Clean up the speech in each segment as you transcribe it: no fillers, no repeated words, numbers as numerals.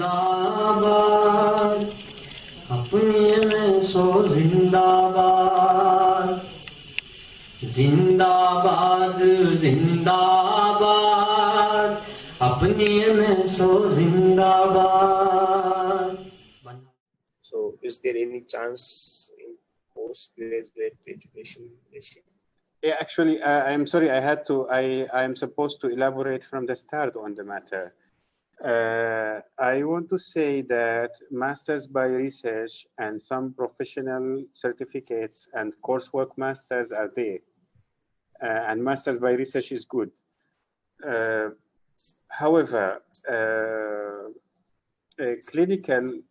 जिंदाबाद अपनी MSO जिंदाबाद जिंदाबाद जिंदाबाद अपनी MSO जिंदाबाद. So is there any chance in postgraduate education? Yeah, actually, I'm sorry, I am supposed to elaborate from the start on the matter. I want to say that masters by research and some professional certificates and coursework masters are there. And masters by research is good. However, a clinical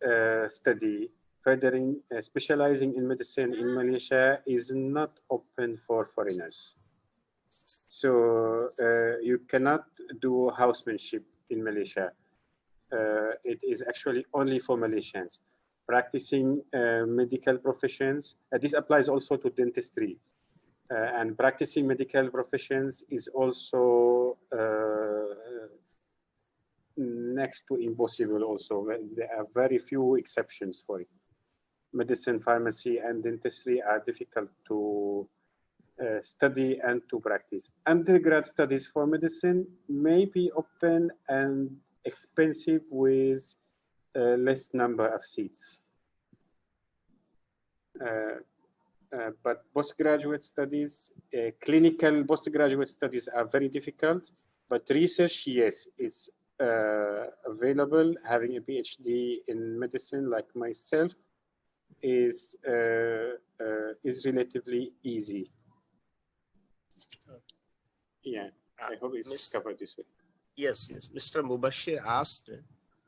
study furthering specializing in medicine in Malaysia is not open for foreigners. So you cannot do housemanship in Malaysia. It is actually only for Malaysians practicing medical professions. This applies also to dentistry. And practicing medical professions is also next to impossible also. There are very few exceptions for it. Medicine, pharmacy, and dentistry are difficult to study and to practice. Undergrad studies for medicine may be open and expensive with less number of seats. But postgraduate studies, clinical postgraduate studies are very difficult, but research, yes, it's available. Having a PhD in medicine like myself is relatively easy. Yeah, I hope it's covered this way. Yes, Mr. Mubashir asked,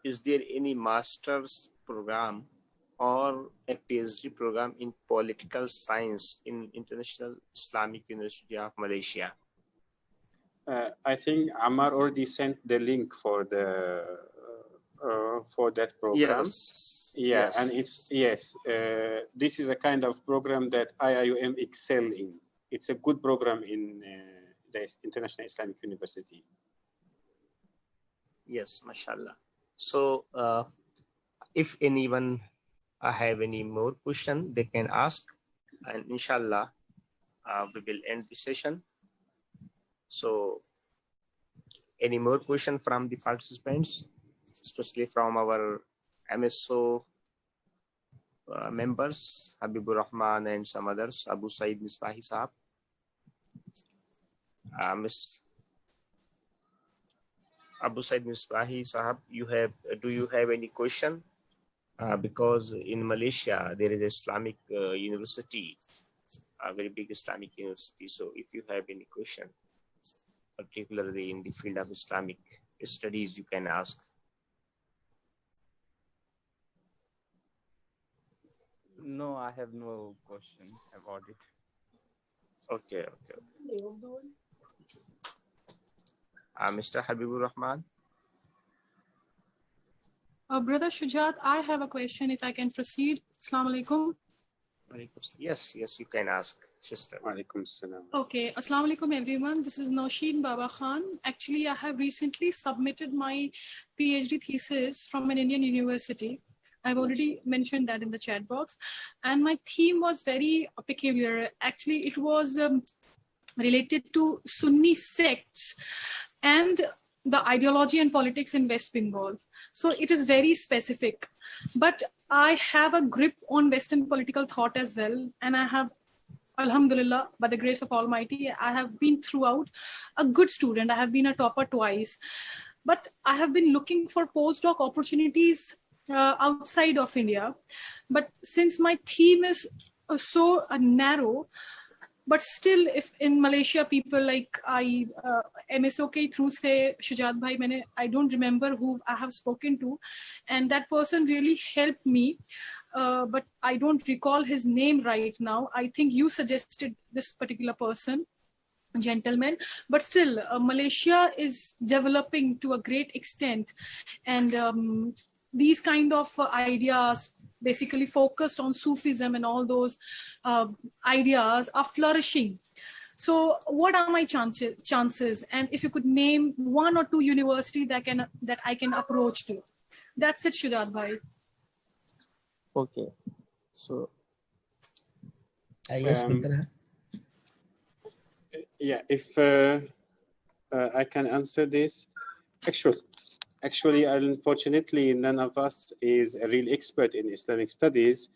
is there any master's program or a PhD program in political science in International Islamic University of Malaysia? I think Ammar already sent the link for the for that program. Yes. Yeah, yes. And it's this is a kind of program that IIUM excel in. It's a good program in the International Islamic University. Yes, mashallah. So if anyone have any more question, they can ask, and inshallah we will end the session. So any more question from the participants, especially from our MSO members, Habibur Rahman and some others, Abu Said Misbahi Sahab. Miss Abu Said Misbahi Sahab, do you have any question? Because in Malaysia there is Islamic university, a very big Islamic university. So if you have any question, particularly in the field of Islamic studies, you can ask. No, I have no question about it. Okay. Mr. Habibur Rahman. Brother Shujaat, I have a question if I can proceed. Assalamu alaikum. Yes, you can ask, sister. Walaikum salam. Okay, Assalamu alaikum everyone. This is Nausheen Baba Khan. Actually, I have recently submitted my PhD thesis from an Indian university. I've already mentioned that in the chat box. And my theme was very peculiar. Actually, it was related to Sunni sects and the ideology and politics in West Bengal. So it is very specific. But I have a grip on Western political thought as well. And I have, alhamdulillah, by the grace of Almighty, I have been throughout a good student. I have been a topper twice. But I have been looking for postdoc opportunities outside of India. But since my theme is so narrow, but still if in Malaysia people like MSO ke through say Shujaat bhai, I don't remember who I have spoken to, and that person really helped me, but I don't recall his name right now. I think you suggested this particular person, gentleman, but still Malaysia is developing to a great extent, and these kind of ideas basically focused on Sufism and all those ideas are flourishing. So what are my chances? And if you could name one or two universities that I can approach to. That's it, Shujaat bhai. Okay. So Yes, Mr. Yeah, if I can answer this. Actually, unfortunately, none of us is a real expert in Islamic studies.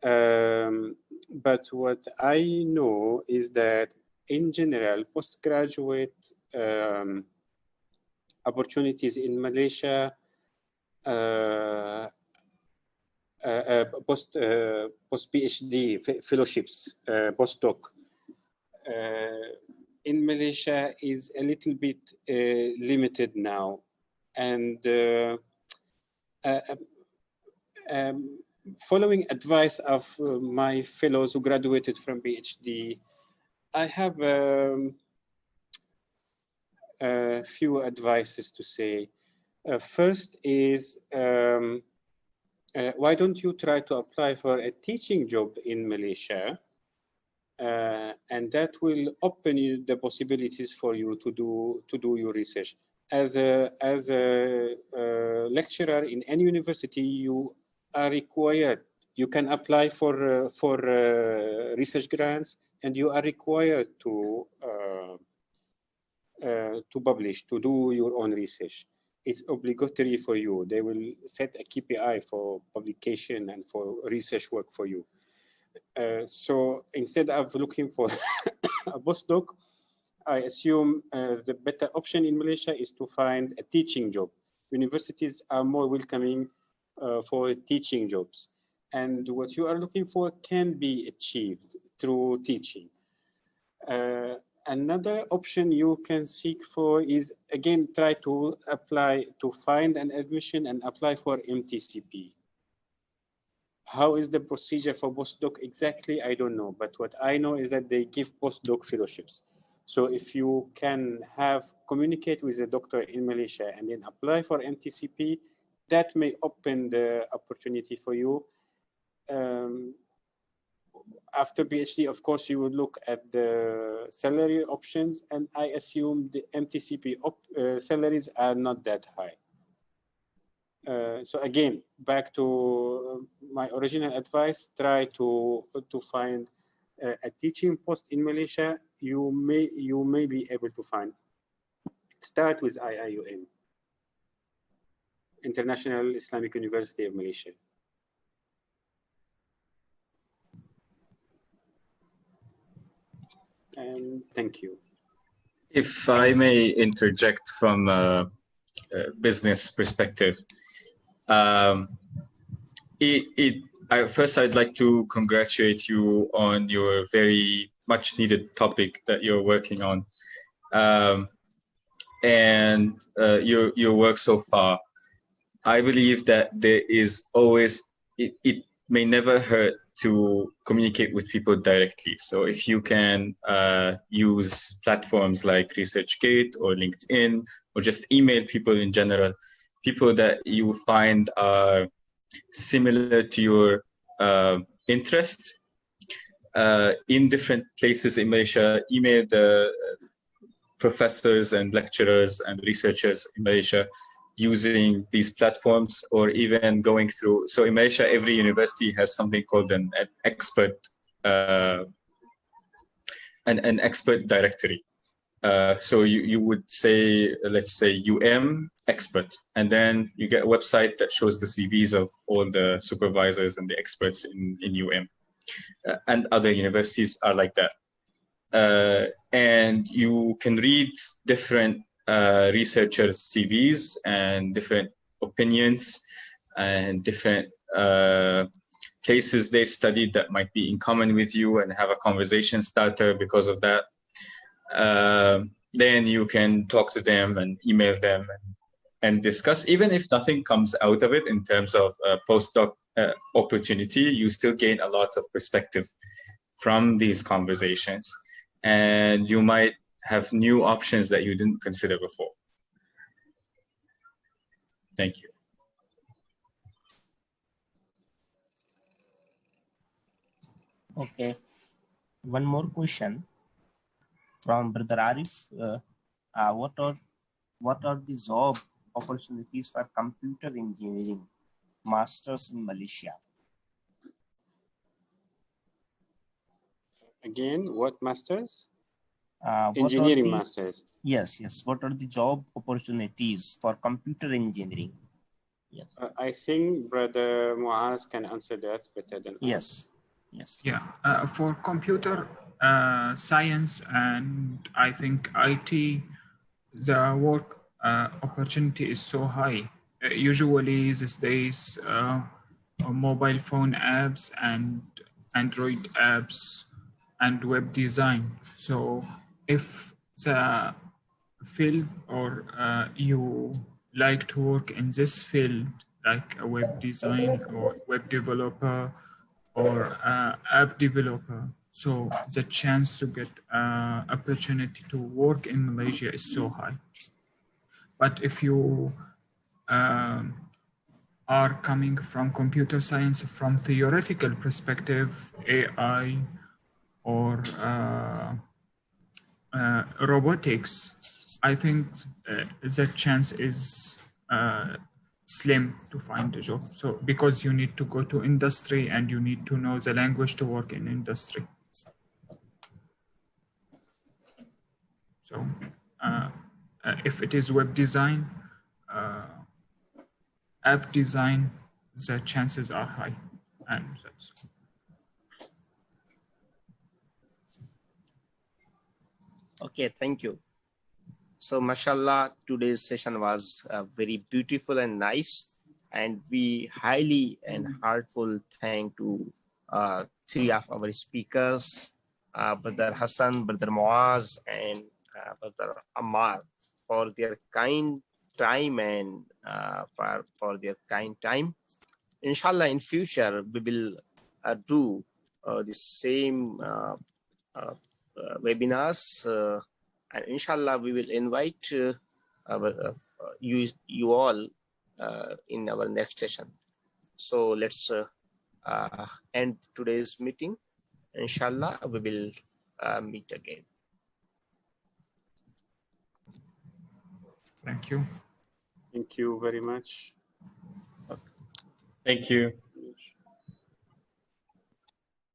But what I know is that in general, postgraduate opportunities in Malaysia, post PhD fellowships, postdoc in Malaysia is a little bit limited now, and following advice of my fellows who graduated from PhD, I have a few advices to say. First is, why don't you try to apply for a teaching job in Malaysia? And that will open you the possibilities for you to do your research. As a lecturer in any university, you are required. You can apply for research grants, and you are required to publish, to do your own research. It's obligatory for you. They will set a KPI for publication and for research work for you. So instead of looking for a postdoc, I assume the better option in Malaysia is to find a teaching job. Universities are more welcoming for teaching jobs. And what you are looking for can be achieved through teaching. Another option you can seek for is, again, try to apply to find an admission and apply for MTCP. How is the procedure for postdoc exactly? I don't know. But what I know is that they give postdoc fellowships. So if you can communicate with a doctor in Malaysia and then apply for MTCP, that may open the opportunity for you. After PhD, of course, you would look at the salary options, and I assume the MTCP salaries are not that high. So again, back to my original advice, try to find a teaching post in Malaysia. You may be able to find. Start with IIUM, International Islamic University of Malaysia. And thank you. If I may interject from a business perspective, first I'd like to congratulate you on your very much needed topic that you're working on, and your work so far. I believe that there is always, it may never hurt to communicate with people directly. So if you can use platforms like ResearchGate or LinkedIn, or just email people in general, people that you find are similar to your interest in different places in Malaysia, email the professors and lecturers and researchers in Malaysia using these platforms, or even going through. So in Malaysia, every university has something called an expert directory. So you would say, let's say expert, and then you get a website that shows the CVs of all the supervisors and the experts in and other universities are like that. And you can read different researchers' CVs and different opinions and different places they've studied that might be in common with you, and have a conversation starter because of that. Then you can talk to them and email them and discuss. Even if nothing comes out of it in terms of a postdoc opportunity, you still gain a lot of perspective from these conversations, and you might have new options that you didn't consider before. Thank you. Okay. One more question from Brother Arif. What are the job opportunities for computer engineering masters in Malaysia? Again, what masters? What are Engineering the, masters. yes, what are the job opportunities for computer engineering? Yes. I think Brother Muaz can answer that better than I. Yes. Yeah, for computer science and I think IT, the work opportunity is so high. Usually these days, mobile phone apps and Android apps and web design. So if the field or you like to work in this field, like a web design or web developer or app developer, so the chance to get opportunity to work in Malaysia is so high. But if you are coming from computer science from theoretical perspective, AI or robotics, I think the chance is slim to find a job. So because you need to go to industry and you need to know the language to work in industry. So if it is web design, app design, the chances are high. And that's Okay, thank you. So, mashallah, today's session was very beautiful and nice. And we highly and heartful thank to three of our speakers, Brother Hassan, Brother Muaz, and Brother Ammar for their kind time and for their kind time. Inshallah, in future, we will do the same webinars, and inshallah we will invite you all in our next session. So let's end today's meeting. Inshallah we will meet again. Thank you. Thank you very much. Thank you.